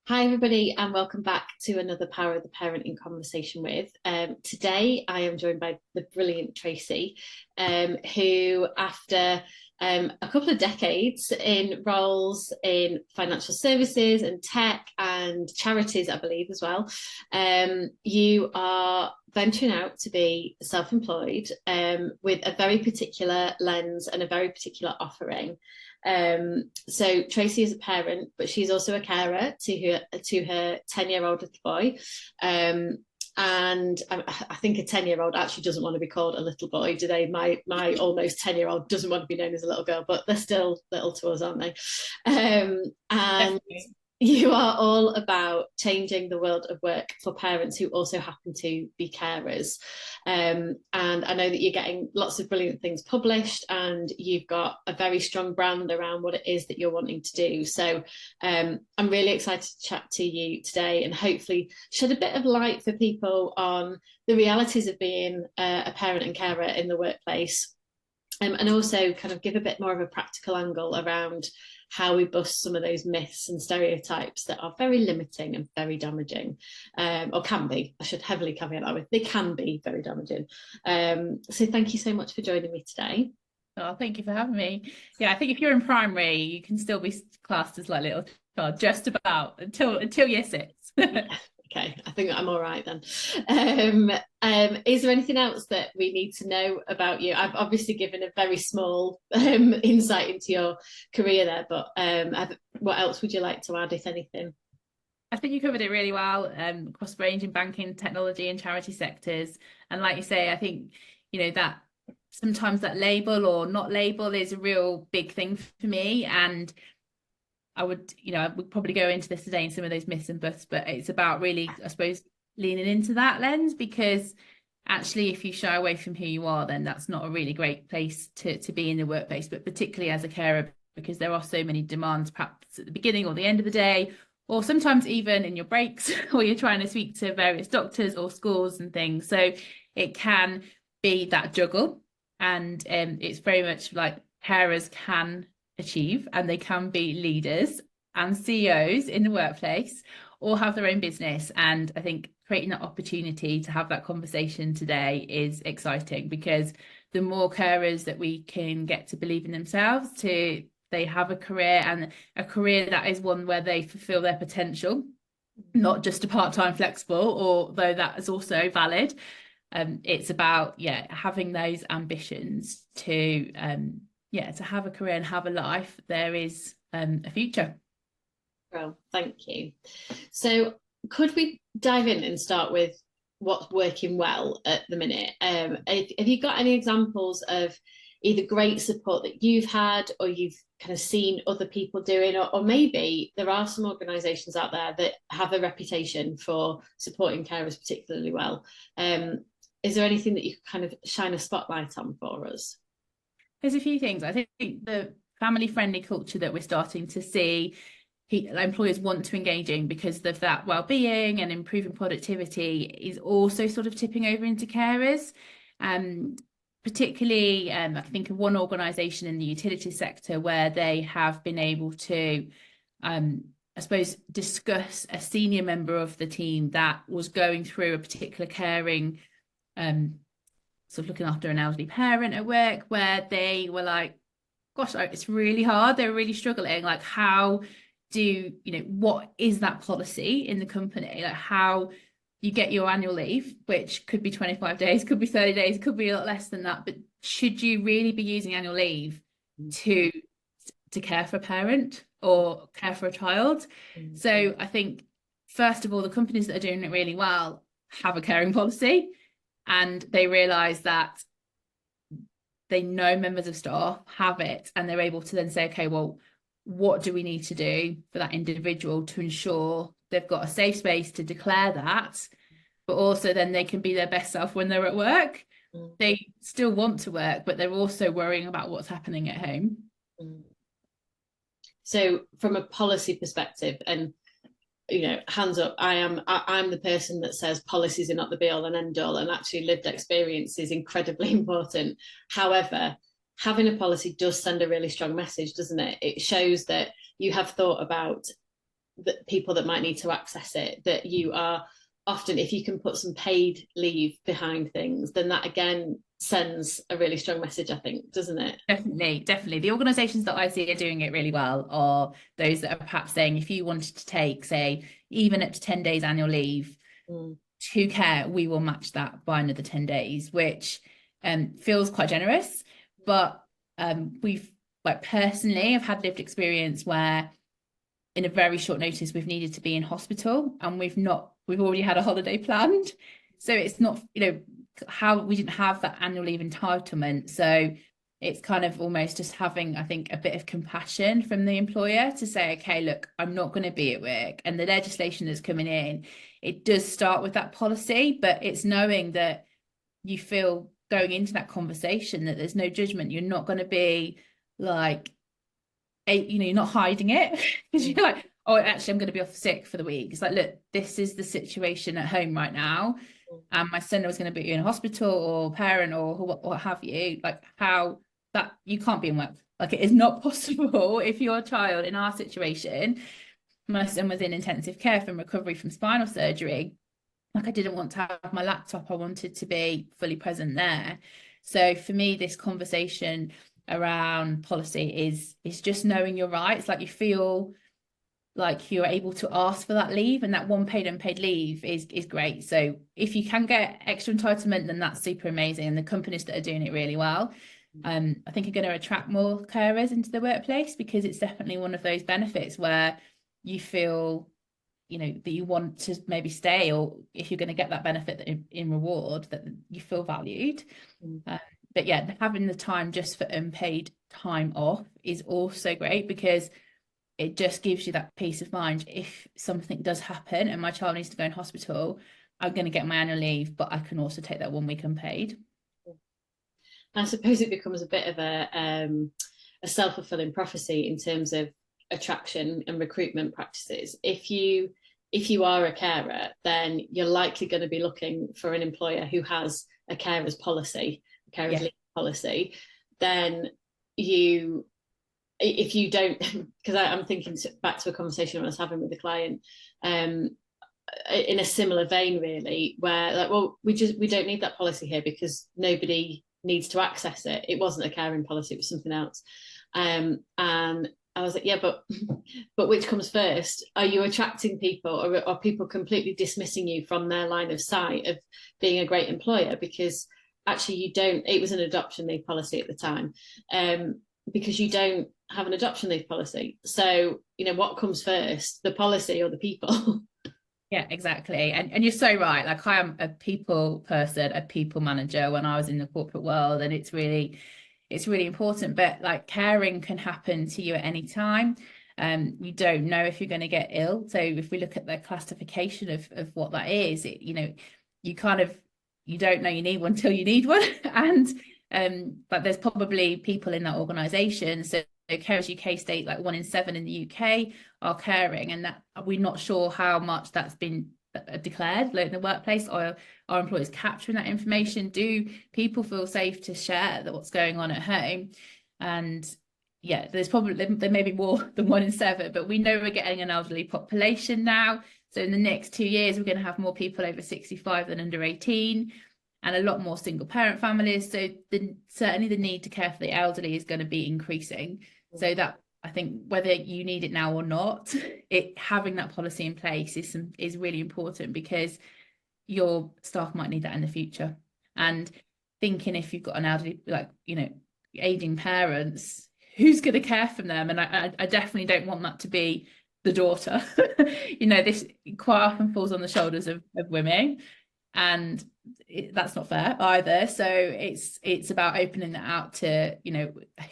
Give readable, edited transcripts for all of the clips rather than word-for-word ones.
Hi, everybody, and welcome back to another Power of the Parent in Conversation with. Today, I am joined by the brilliant Tracey, who, after a couple of decades in roles in financial services and tech and charities, I believe, as well, you are venturing out to be self-employed with a very particular lens and a very particular offering. So Tracey is a parent, but she's also a carer to her 10-year-old little boy. And I think a 10-year-old actually doesn't want to be called a little boy, do they? My almost 10-year-old doesn't want to be known as a little girl, but they're still little to us, aren't they? And Definitely. you are all about changing the world of work for parents who also happen to be carers. And I know that you're getting lots of brilliant things published, and you've got a very strong brand around what it is that you're wanting to do. So I'm really excited to chat to you today and hopefully shed a bit of light for people on the realities of being a parent and carer in the workplace. And also kind of give a bit more of a practical angle around how we bust some of those myths and stereotypes that are very limiting and very damaging, or can be. I should heavily caveat that with they can be very damaging. So thank you so much for joining me today. Oh, thank you for having me. Yeah, I think if you're in primary, you can still be classed as like little child, just about until year six. Okay, I think I'm all right then. Is there anything else that we need to know about you? I've obviously given a very small insight into your career there, but what else would you like to add, if anything? I think you covered it really well, across range in banking, technology, and charity sectors. And like you say, I think that sometimes that label or not label is a real big thing for me. And I would probably go into this today in some of those myths and buts, but it's about really, I suppose, leaning into that lens, because actually, if you shy away from who you are, then that's not a really great place to be in the workplace, but particularly as a carer, because there are so many demands, perhaps at the beginning or the end of the day, or sometimes even in your breaks, or you're trying to speak to various doctors or schools and things. So it can be that juggle, and it's very much like carers can achieve, and they can be leaders and CEOs in the workplace or have their own business. And I think creating that opportunity to have that conversation today is exciting, because the more carers that we can get to believe in themselves, to they have a career, and a career that is one where they fulfill their potential, not just a part-time flexible, although that is also valid. It's about having those ambitions to have a career and have a life. There is a future. Well, thank you. So, could we dive in and start with what's working well at the minute? Have you got any examples of either great support that you've had or you've kind of seen other people doing, or maybe there are some organisations out there that have a reputation for supporting carers particularly well? Is there anything that you could kind of shine a spotlight on for us? There's a few things. I think the family-friendly culture that we're starting to see, employers want to engage in because of that well-being and improving productivity, is also sort of tipping over into carers. Particularly, I think of one organisation in the utility sector where they have been able to, I suppose, discuss a senior member of the team that was going through a particular caring, sort of looking after an elderly parent at work, where they were like, gosh, it's really hard. They're really struggling. Like, what is that policy in the company? Like, how you get your annual leave, which could be 25 days, could be 30 days, could be a lot less than that. But should you really be using annual leave to care for a parent or care for a child? So I think, first of all, the companies that are doing it really well have a caring policy, and they realize that they know members of staff have it, and they're able to then say, okay, well, what do we need to do for that individual to ensure they've got a safe space to declare that, but also then they can be their best self when they're at work. They still want to work, but they're also worrying about what's happening at home. So from a policy perspective, and hands up, I'm the person that says policies are not the be all and end all, and actually lived experience is incredibly important. However, having a policy does send a really strong message, doesn't it? It shows that you have thought about that people that might need to access it, that you are often, if you can put some paid leave behind things, then that again sends a really strong message, I think, doesn't it? Definitely, definitely. The organisations that I see are doing it really well are those that are perhaps saying if you wanted to take, say, even up to 10 days annual leave to care, we will match that by another 10 days, which feels quite generous. But we've, like personally, I've had lived experience where in a very short notice we've needed to be in hospital and we've already had a holiday planned. So it's not, how we didn't have that annual leave entitlement. So it's kind of almost just having, I think, a bit of compassion from the employer to say, okay, look, I'm not going to be at work. And the legislation that's coming in, it does start with that policy, but it's knowing that you feel going into that conversation that there's no judgment. You're not going to be like, you're not hiding it because you're like, oh, actually, I'm going to be off sick for the week. It's like, look, this is the situation at home right now. And my son was going to be in a hospital or parent or what have you, like how that you can't be in work. Like it is not possible if your child in our situation, my son was in intensive care from recovery from spinal surgery. Like I didn't want to have my laptop. I wanted to be fully present there. So for me, this conversation around policy is just knowing your rights. Like you feel like you're able to ask for that leave, and that one paid unpaid leave is great. So if you can get extra entitlement, then that's super amazing. And the companies that are doing it really well, I think are going to attract more carers into the workplace because it's definitely one of those benefits where you feel, that you want to maybe stay, or if you're going to get that benefit in reward, that you feel valued. But yeah, having the time just for unpaid time off is also great because it just gives you that peace of mind. If something does happen and my child needs to go in hospital, I'm going to get my annual leave, but I can also take that 1 week unpaid. I suppose it becomes a bit of a self-fulfilling prophecy in terms of attraction and recruitment practices. If you are a carer, then you're likely going to be looking for an employer who has a carer's policy, a carer's leave policy. Then if you don't, because I'm thinking back to a conversation I was having with a client, in a similar vein, really, where like, well, we don't need that policy here because nobody needs to access it. It wasn't a caring policy; it was something else. And I was like, yeah, but which comes first? Are you attracting people, or are people completely dismissing you from their line of sight of being a great employer? Because actually, you don't. It was an adoption leave policy at the time, because you don't have an adoption leave policy. So what comes first, the policy or the people? Yeah, exactly. And you're so right. Like I am a people person, a people manager when I was in the corporate world, and it's really important. But like caring can happen to you at any time. You don't know if you're going to get ill. So if we look at the classification of what that is, you kind of, you don't know you need one until you need one. And but there's probably people in that organization. So Carers UK state like 1 in 7 in the UK are caring, and that we're not sure how much that's been declared like in the workplace, or are employers capturing that information? Do people feel safe to share that what's going on at home? And yeah, there's probably there may be more than 1 in 7, but we know we're getting an elderly population now. So in the next 2 years, we're going to have more people over 65 than under 18, and a lot more single parent families. So certainly the need to care for the elderly is going to be increasing. So that, I think, whether you need it now or not, having that policy in place is really important because your staff might need that in the future. And thinking if you've got an elderly, like, aging parents, who's going to care for them? And I definitely don't want that to be the daughter. This quite often falls on the shoulders of women, and that's not fair either. So it's about opening that out to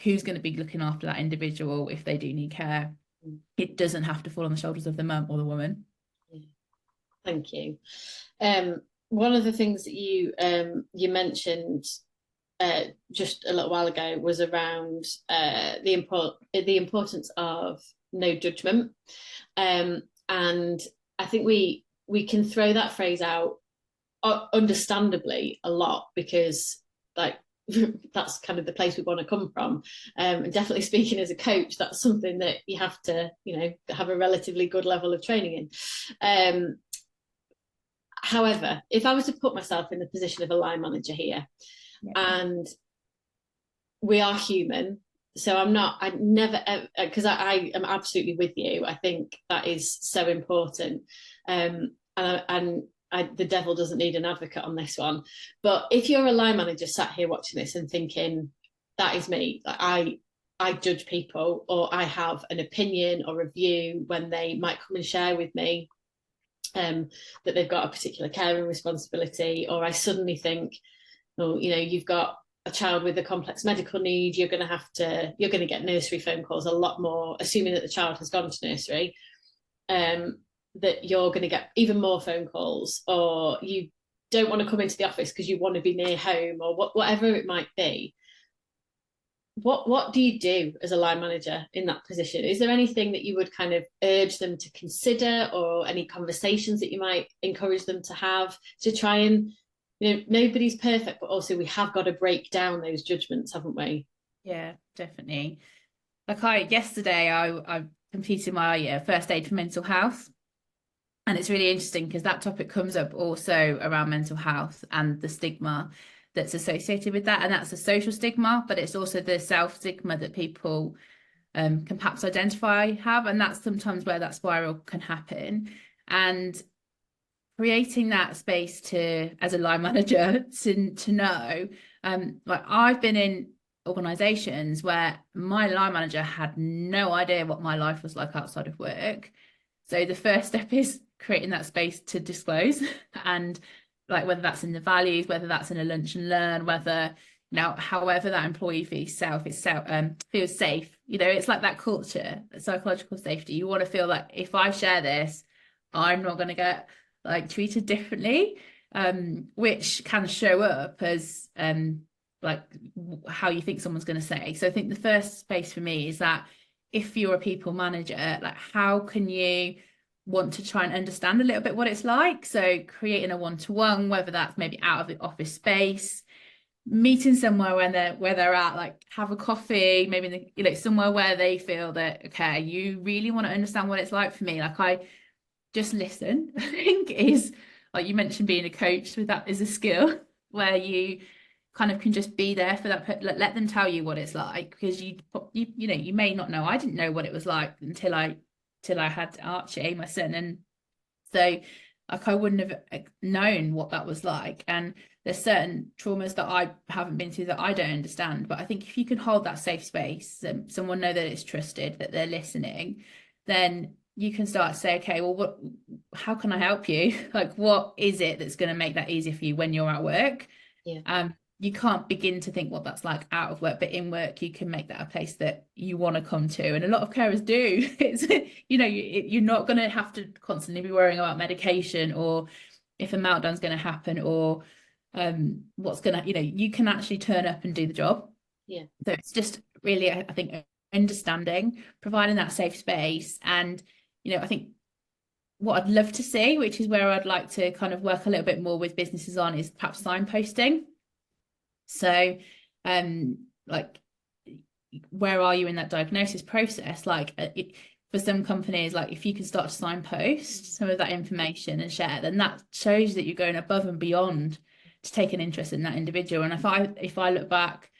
who's going to be looking after that individual if they do need care. It doesn't have to fall on the shoulders of the mum or the woman. Thank you. One of the things that you mentioned just a little while ago was around the importance of no judgment, and I think we can throw that phrase out understandably a lot because, like, that's kind of the place we want to come from. And definitely speaking as a coach, that's something that you have to, have a relatively good level of training in. However, if I was to put myself in the position of a line manager here, Yeah. and we are human, so I never, because I am absolutely with you. I think that is so important. The devil doesn't need an advocate on this one. But if you're a line manager sat here watching this and thinking, that is me, I judge people, or I have an opinion or a view when they might come and share with me that they've got a particular caring responsibility, or I suddenly think, oh, you've got a child with a complex medical need, you're going to get nursery phone calls a lot more, assuming that the child has gone to nursery, that you're going to get even more phone calls, or you don't want to come into the office because you want to be near home, or whatever it might be. What do you do as a line manager in that position? Is there anything that you would kind of urge them to consider, or any conversations that you might encourage them to have to try and, nobody's perfect, but also we have got to break down those judgments, haven't we? Yeah, definitely. Like yesterday I completed my first aid for mental health. And it's really interesting because that topic comes up also around mental health and the stigma that's associated with that. And that's a social stigma, but it's also the self stigma that people can perhaps have. And that's sometimes where that spiral can happen. And creating that space to, as a line manager, to know, like I've been in organizations where my line manager had no idea what my life was like outside of work. So the first step is creating that space to disclose, and like whether that's in the values, whether that's in a lunch and learn, whether however that employee feels safe. It's like that culture, psychological safety. You want to feel like if I share this, I'm not going to get like treated differently, which can show up as like how you think someone's going to say. So I think the first space for me is that if you're a people manager, like how can you want to try and understand a little bit what it's like? So creating a one-to-one, whether that's maybe out of the office space, meeting somewhere where they're at, like have a coffee, maybe somewhere where they feel that, okay, you really want to understand what it's like for me. Like I just listen, I think is, like you mentioned, being a coach, with that is a skill where you kind of can just be there for that, let them tell you what it's like, because you may not know. I didn't know what it was like until I had Archie, my son, and so like I wouldn't have known what that was like. And there's certain traumas that I haven't been through that I don't understand, but I think if you can hold that safe space, someone know that it's trusted, that they're listening, then you can start to say, okay, well, how can I help you? Like, what is it that's going to make that easier for you when you're at work? Yeah. You can't begin to think what that's like out of work, but in work you can make that a place that you want to come to. And a lot of carers do. It's you're not going to have to constantly be worrying about medication, or if a meltdown's going to happen, or what's going to, you can actually turn up and do the job. Yeah. So it's just really, I think, understanding, providing that safe space. And I think what I'd love to see, which is where I'd like to kind of work a little bit more with businesses on, is perhaps signposting. So like, where are you in that diagnosis process? Like for some companies, like if you can start to signpost some of that information and share, then that shows that you're going above and beyond to take an interest in that individual. And if I look back,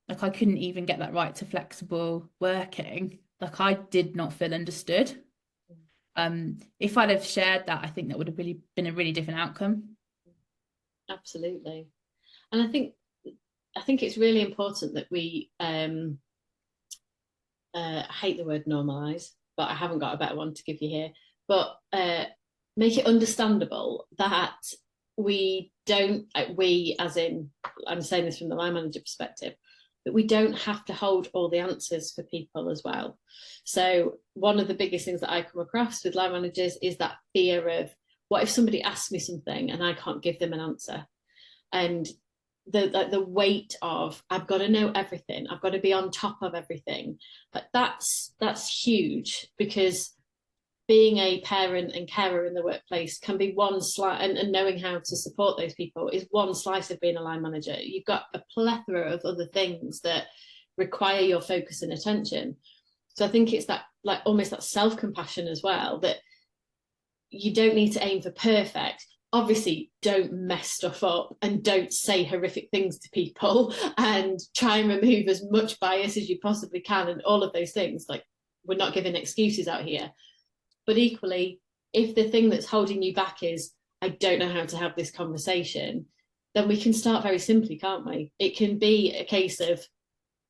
like I couldn't even get that right to flexible working. Like I did not feel understood. If I'd have shared that, I think that would have really been a really different outcome. Absolutely. And I think it's really important that we I hate the word normalize, but I haven't got a better one to give you here. But make it understandable that we don't, we as in, I'm saying this from the line manager perspective, that we don't have to hold all the answers for people as well. So one of the biggest things that I come across with line managers is that fear of, what if somebody asks me something and I can't give them an answer? And the weight of, I've got to know everything, I've got to be on top of everything. But that's huge, because being a parent and carer in the workplace can be one slice, and knowing how to support those people is one slice of being a line manager. You've got a plethora of other things that require your focus and attention. So I think it's that, like, almost that self-compassion as well, that you don't need to aim for perfect. Obviously, don't mess stuff up and don't say horrific things to people and try and remove as much bias as you possibly can and all of those things. Like, we're not giving excuses out here. But equally, if the thing that's holding you back is, I don't know how to have this conversation, then we can start very simply, can't we? It can be a case of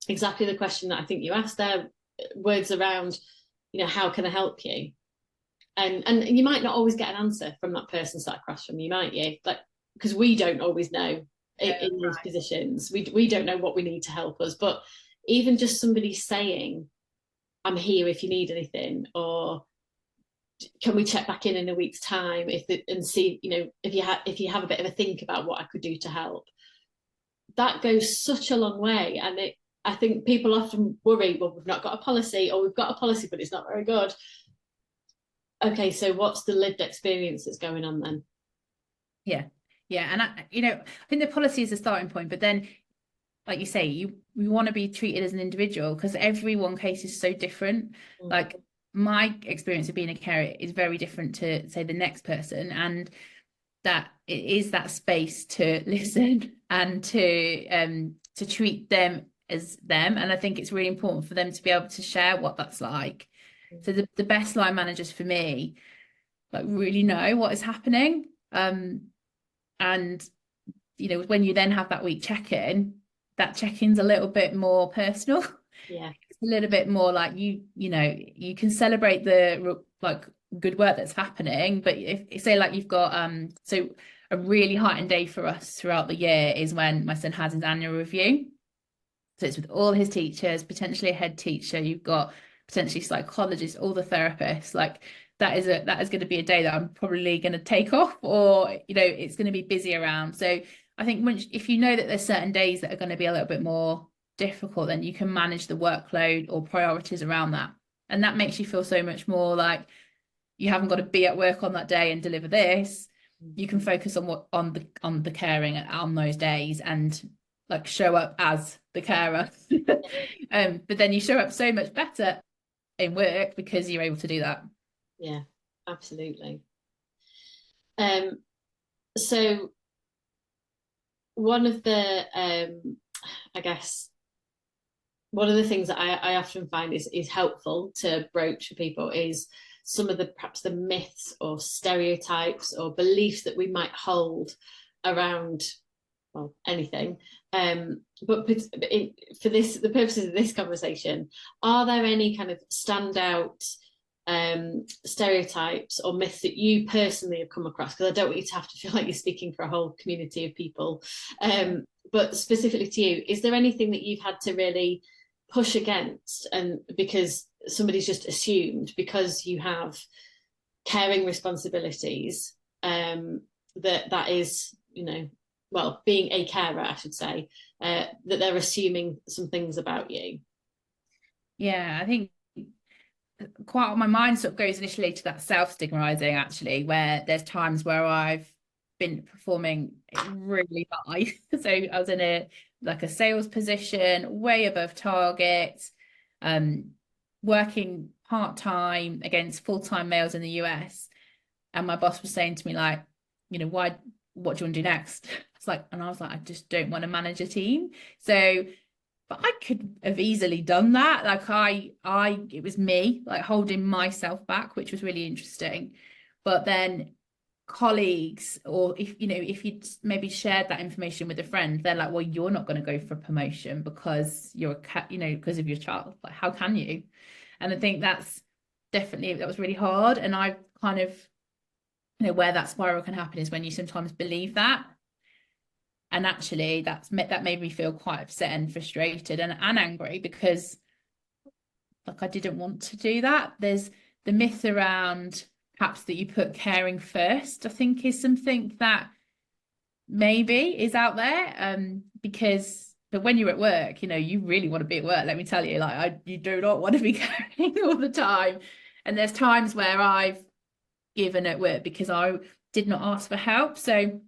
exactly the question that I think you asked there, words around, how can I help you? And you might not always get an answer from that person sat across from you, might you? Like, because we don't always know in those positions. We don't know what we need to help us. But even just somebody saying, I'm here if you need anything, or can we check back in a week's time and see, if you have a bit of a think about what I could do to help. That goes such a long way. And I think people often worry, well, we've not got a policy, or we've got a policy, but it's not very good. Okay, so what's the lived experience that's going on then? Yeah. And I think the policy is a starting point, but then, like you say, we want to be treated as an individual, because everyone case is so different. Like, my experience of being a carer is very different to, say, the next person, and that it is that space to listen and to treat them as them. And I think it's really important for them to be able to share what that's like. So the best line managers for me, like, really know what is happening. And when you then have that week check-in, that check-in's a little bit more personal. Yeah. It's a little bit more like you can celebrate the like good work that's happening, but if say, like, you've got so a really heightened day for us throughout the year is when my son has his annual review. So it's with all his teachers, potentially a head teacher, you've got potentially psychologists, all the therapists. Like, that is going to be a day that I'm probably going to take off, or it's going to be busy around. So I think if you know that there's certain days that are going to be a little bit more difficult, then you can manage the workload or priorities around that, and that makes you feel so much more like you haven't got to be at work on that day and deliver this. You can focus on the caring on those days, and, like, show up as the carer. But then you show up so much better in work because you're able to do that. Yeah, absolutely. So one of the I guess one of the things that I often find is helpful to broach for people is some of perhaps the myths or stereotypes or beliefs that we might hold around, well, anything. But for the purposes of this conversation, are there any kind of standout stereotypes or myths that you personally have come across? Because I don't want you to have to feel like you're speaking for a whole community of people. But specifically to you, is there anything that you've had to really push against, and because somebody's just assumed because you have caring responsibilities, that is, well, being a carer, I should say, that they're assuming some things about you? Yeah, I think quite my mind sort of goes initially to that self-stigmatizing, actually, where there's times where I've been performing really high. So I was in a sales position, way above target, working part-time against full-time males in the US. And my boss was saying to me, like, what do you want to do next? I was like, I just don't want to manage a team. So, but I could have easily done that. Like, it was me, like, holding myself back, which was really interesting. But then colleagues, or if you maybe shared that information with a friend, they're like, well, you're not going to go for a promotion because you're because of your child. Like, how can you? And I think that was really hard. And I kind of, where that spiral can happen is when you sometimes believe that. And actually that made me feel quite upset and frustrated and angry, because, like, I didn't want to do that. There's the myth around perhaps that you put caring first, I think, is something that maybe is out there, but when you're at work, you really want to be at work, let me tell you. Like, you do not want to be caring all the time. And there's times where I've given at work because I did not ask for help. So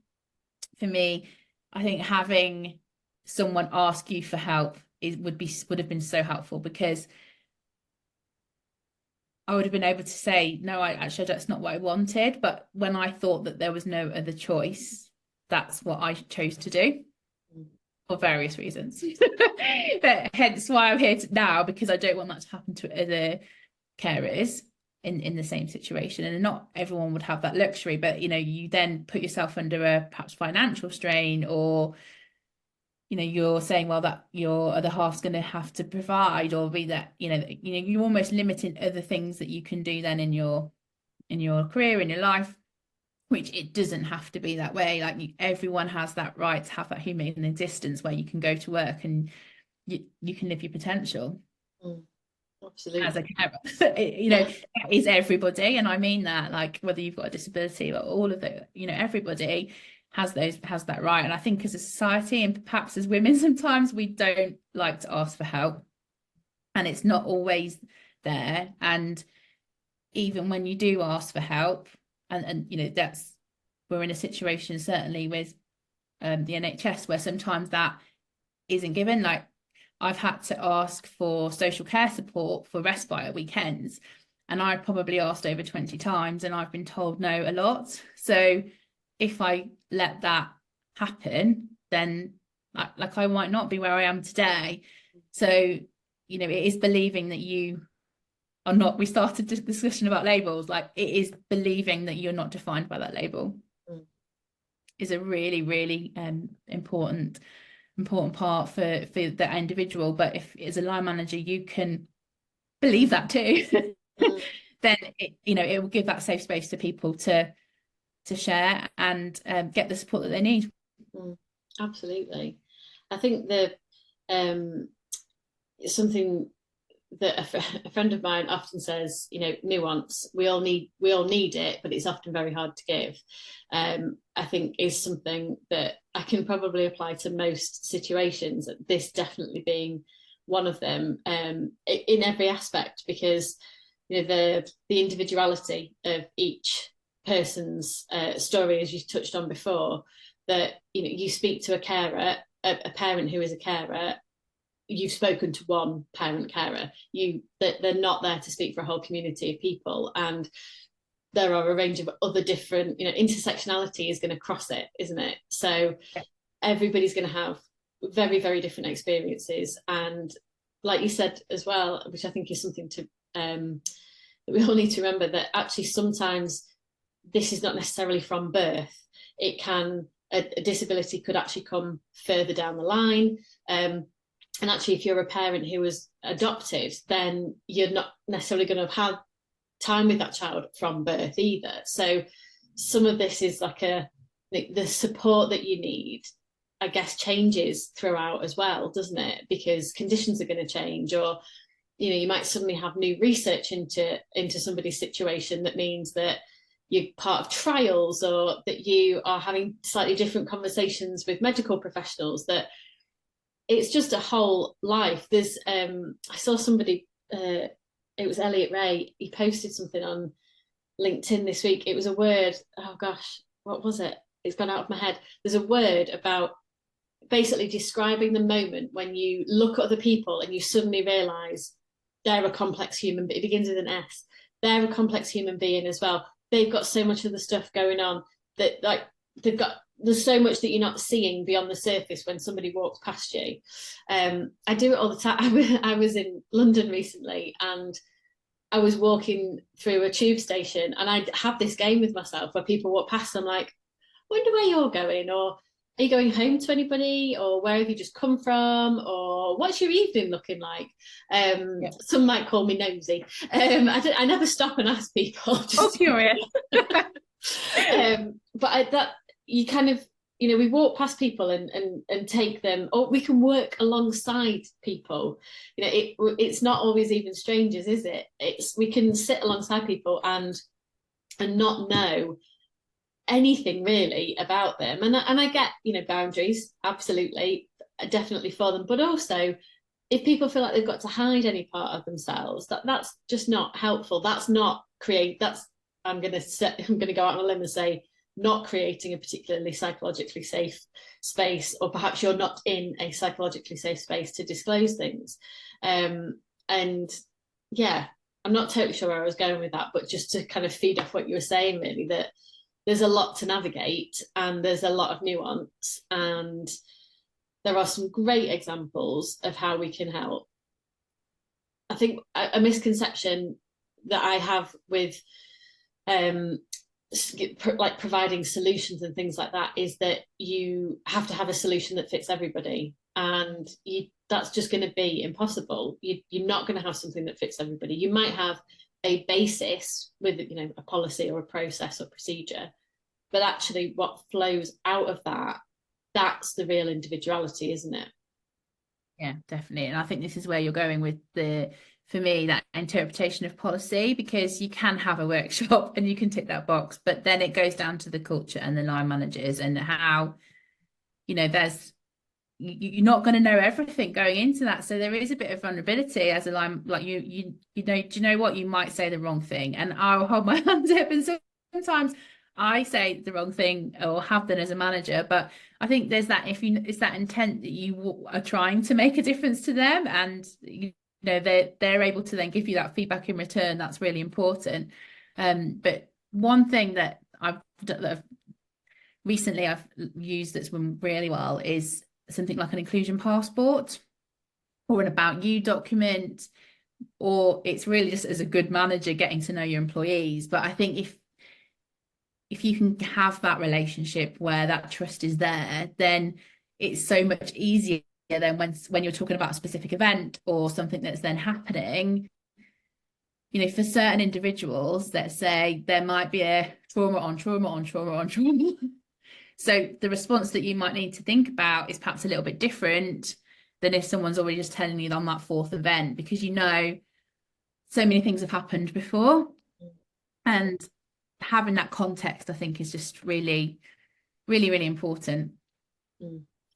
for me, I think having someone ask you for help would have been so helpful, because I would have been able to say, no, that's not what I wanted. But when I thought that there was no other choice, that's what I chose to do for various reasons. But hence why I'm here now, because I don't want that to happen to other carers in the same situation. And not everyone would have that luxury, but you then put yourself under a perhaps financial strain, or you're saying, well, that your other half's going to have to provide, or be that you're almost limiting other things that you can do then in your career, in your life, which it doesn't have to be that way. Like, everyone has that right to have that human existence where you can go to work and you can live your potential. Absolutely. As a carer. That is everybody, and I mean that, like, whether you've got a disability or all of it, everybody has that right. And I think as a society, and perhaps as women, sometimes we don't like to ask for help, and it's not always there. And even when you do ask for help, and that's, we're in a situation certainly with the NHS where sometimes that isn't given. Like, I've had to ask for social care support for respite at weekends, and I probably asked over 20 times, and I've been told no a lot. So if I let that happen, then like I might not be where I am today. So it is believing that you are not. We started this discussion about labels. Like, it is believing that you're not defined by that label is a really, really important part for that individual. But if as a line manager you can believe that too, then it will give that safe space to people to share and get the support that they need. Absolutely. I think that it's something that a friend of mine often says, nuance, we all need it, but it's often very hard to give. I think is something that I can probably apply to most situations, this definitely being one of them, in every aspect, because the individuality of each person's story, as you touched on before, that you speak to a carer, a parent who is a carer, you've spoken to one parent carer. They're not there to speak for a whole community of people, and there are a range of other different, intersectionality is going to cross it, isn't it? So everybody's going to have very, very different experiences, and like you said as well, which I think is something to that we all need to remember, that actually sometimes this is not necessarily from birth. It can, a disability could actually come further down the line. And actually, if you're a parent who was adopted, then you're not necessarily going to have time with that child from birth either. So some of this is like the support that you need, I guess, changes throughout as well, doesn't it? Because conditions are going to change, or you might suddenly have new research into somebody's situation that means that you're part of trials, or that you are having slightly different conversations with medical professionals, that it's just a whole life. There's I saw somebody, it was Elliot Ray, he posted something on LinkedIn this week. It was a word, oh gosh, what was it? It's gone out of my head. There's a word about basically describing the moment when you look at other people and you suddenly realise they're a complex human, but it begins with an S. They're a complex human being as well. They've got so much of the stuff going on that, like, there's so much that you're not seeing beyond the surface when somebody walks past you. I do it all the time. I was in London recently, and I was walking through a tube station, and I have this game with myself where people walk past, I'm like, I wonder where you're going, or are you going home to anybody, or where have you just come from, or what's your evening looking like? Some might call me nosy. I never stop and ask people. Oh, curious. But that you kind of, we walk past people and take them, or we can work alongside people. It's not always even strangers, is it? We can sit alongside people and not know anything really about them, and I get boundaries, absolutely, definitely, for them, but also if people feel like they've got to hide any part of themselves, that's just not helpful. That's not create. That's I'm gonna go out on a limb and say not creating a particularly psychologically safe space, or perhaps you're not in a psychologically safe space to disclose things. And yeah, I'm not totally sure where I was going with that, but just to kind of feed off what you were saying, really, that there's a lot to navigate and there's a lot of nuance, and there are some great examples of how we can help. I think a misconception that I have with um, like providing solutions and things like that is that you have to have a solution that fits everybody, and that's just going to be impossible. You're not going to have something that fits everybody. You might have a basis with, you know, a policy or a process or procedure, but actually what flows out of that, that's the real individuality, isn't it? Yeah, definitely. And I think this is where you're going with for me, that interpretation of policy, because you can have a workshop and you can tick that box, but then it goes down to the culture and the line managers and how, you know, you're not going to know everything going into that. So there is a bit of vulnerability as a line, like you know, do you know what? You might say the wrong thing, and I'll hold my hands up. And sometimes I say the wrong thing or have done as a manager, but I think there's that, it's that intent that you are trying to make a difference to them, and you know they're able to then give you that feedback in return. That's really important. But one thing that recently I've used that's been really well is something like an inclusion passport or an about you document, or it's really just as a good manager getting to know your employees. But I think if you can have that relationship where that trust is there, then it's so much easier than when you're talking about a specific event or something that's then happening. You know, for certain individuals, let's say there might be a trauma on trauma on trauma on trauma. So the response that you might need to think about is perhaps a little bit different than if someone's already just telling you on that fourth event, because you know so many things have happened before. And having that context, I think, is just really, really, really important.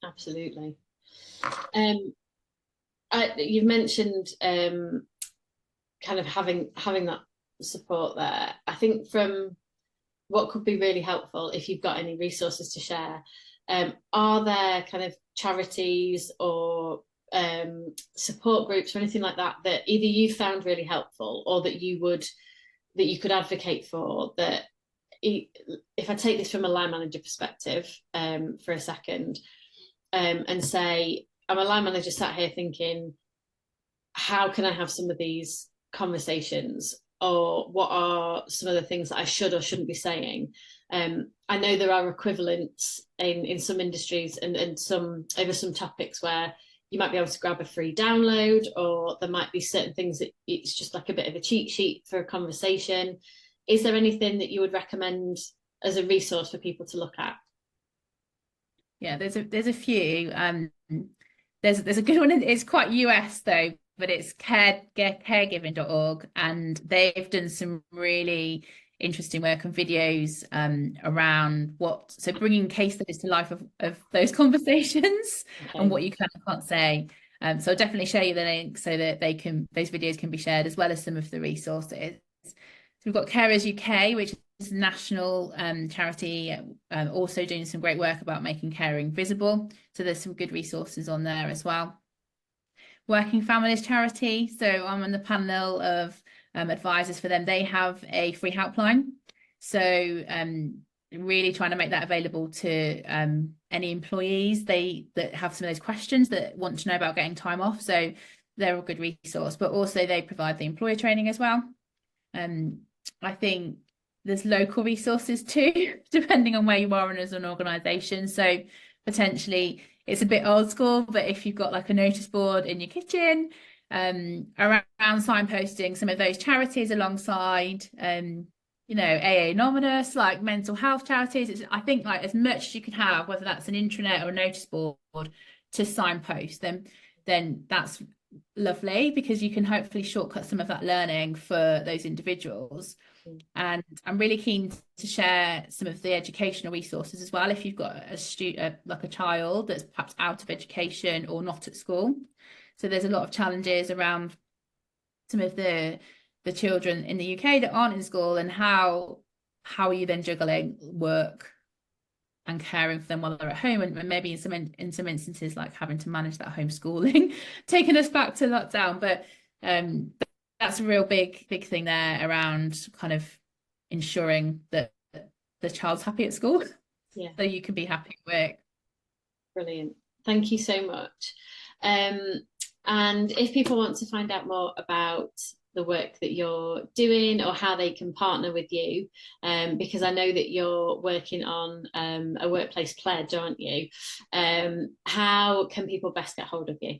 Absolutely. You've mentioned kind of having that support there. I think from what could be really helpful, if you've got any resources to share, are there kind of charities or support groups or anything like that that either you found really helpful or that you could advocate for, that if I take this from a line manager perspective for a second, and say I'm a line manager sat here thinking, how can I have some of these conversations, or what are some of the things that I should or shouldn't be saying? I know there are equivalents in some industries and some over some topics where you might be able to grab a free download, or there might be certain things that it's just like a bit of a cheat sheet for a conversation. Is there anything that you would recommend as a resource for people to look at? Yeah, there's a few. There's a good one. It's quite US though, but it's caregiving.org, and they've done some really interesting work and videos around bringing case studies to life of those conversations and what you can and can't say. So I'll definitely share you the link so that those videos can be shared, as well as some of the resources. So we've got Carers UK, which is a national charity, also doing some great work about making caring visible. So there's some good resources on there as well. Working Families Charity. So I'm on the panel of advisors for them. They have a free helpline. So really trying to make that available to any employees that have some of those questions, that want to know about getting time off. So they're a good resource, but also they provide the employer training as well. I think there's local resources too, depending on where you are and as an organisation. So potentially it's a bit old school, but if you've got like a notice board in your kitchen, around signposting some of those charities alongside, you know, AA Anonymous, like mental health charities. I think like as much as you can have, whether that's an intranet or a notice board to signpost them, then that's lovely, because you can hopefully shortcut some of that learning for those individuals. And I'm really keen to share some of the educational resources as well. If you've got a student, like a child that's perhaps out of education or not at school, So there's a lot of challenges around some of the children in the UK that aren't in school, and how are you then juggling work and caring for them while they're at home, and maybe in some instances like having to manage that homeschooling, taking us back to lockdown. But that's a real big thing there around kind of ensuring that the child's happy at school, Yeah, so you can be happy at work. brilliant. Thank you so much. And if people want to find out more about the work that you're doing or how they can partner with you, because I know that you're working on a workplace pledge, aren't you? How can people best get hold of you?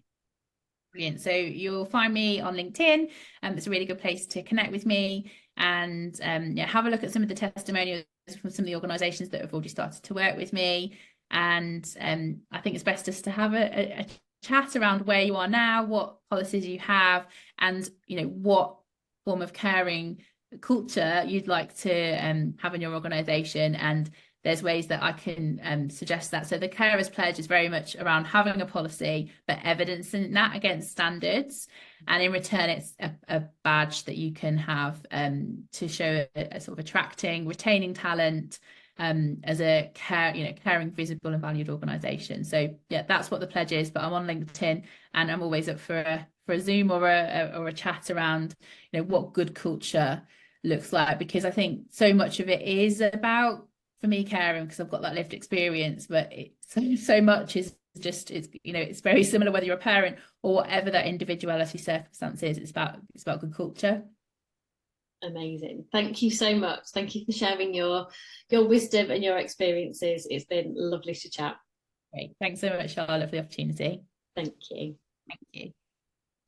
Brilliant. So you'll find me on LinkedIn. It's a really good place to connect with me, and yeah, have a look at some of the testimonials from some of the organisations that have already started to work with me. And I think it's best just to have a chat around where you are now, what policies you have, and what form of caring culture you'd like to have in your organisation. And there's ways that I can suggest that. So the Carers Pledge is very much around having a policy, but evidencing that against standards. And in return, it's a badge that you can have to show a sort of attracting, retaining talent as a caring, visible and valued organisation. So yeah, that's what the pledge is. But I'm on LinkedIn, and I'm always up for a Zoom or a chat around what good culture looks like, because I think so much of it is about, for me, caring, because I've got that lived experience, but so much is just, it's very similar whether you're a parent or whatever that individuality circumstance is. It's about good culture. Amazing. Thank you so much. Thank you for sharing your wisdom and your experiences. It's been lovely to chat. Great. Thanks so much, Charlotte, for the opportunity. Thank you. Thank you.